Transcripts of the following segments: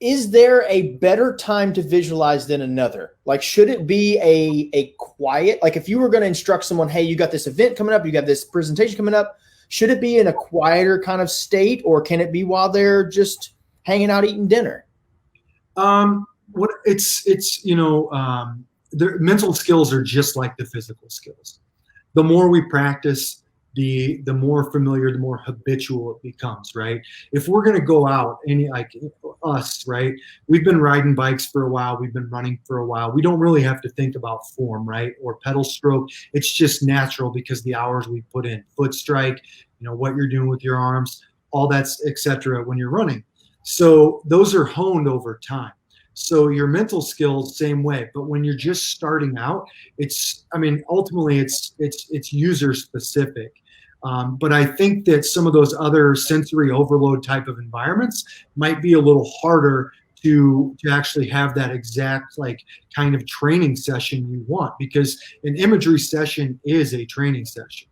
is there a better time to visualize than another? Like, should it be a quiet, like if you were going to instruct someone, hey, you got this event coming up, you got this presentation coming up, should it be in a quieter kind of state, or can it be while they're just hanging out eating dinner? Their mental skills are just like the physical skills. The more we practice, the more familiar, the more habitual it becomes, right? If we're going to go out, like us, right? We've been riding bikes for a while. We've been running for a while. We don't really have to think about form, right? Or pedal stroke. It's just natural because the hours we put in, foot strike, what you're doing with your arms, all that's et cetera when you're running. So those are honed over time. So your mental skills, same way. But when you're just starting out, ultimately it's user specific. But I think that some of those other sensory overload type of environments might be a little harder to actually have that exact kind of training session you want, because an imagery session is a training session,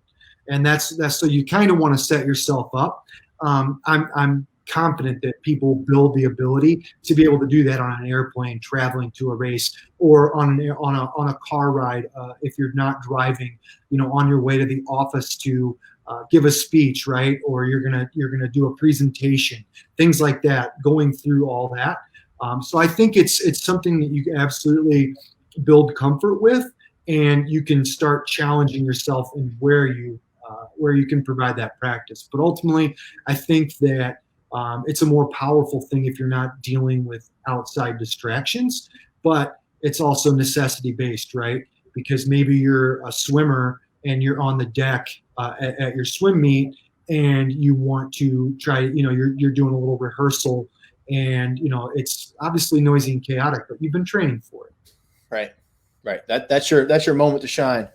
and that's so you kind of want to set yourself up. I'm confident that people build the ability to be able to do that on an airplane traveling to a race, or on a car ride if you're not driving, on your way to the office to give a speech, right? Or you're gonna do a presentation, things like that, going through all that. So I think it's something that you can absolutely build comfort with, and you can start challenging yourself in where you can provide that practice. But ultimately, I think that it's a more powerful thing if you're not dealing with outside distractions, but it's also necessity based, right? Because maybe you're a swimmer and you're on the deck at your swim meet, and you want to try, you're doing a little rehearsal, and it's obviously noisy and chaotic, but you've been training for it. Right. That's your moment to shine.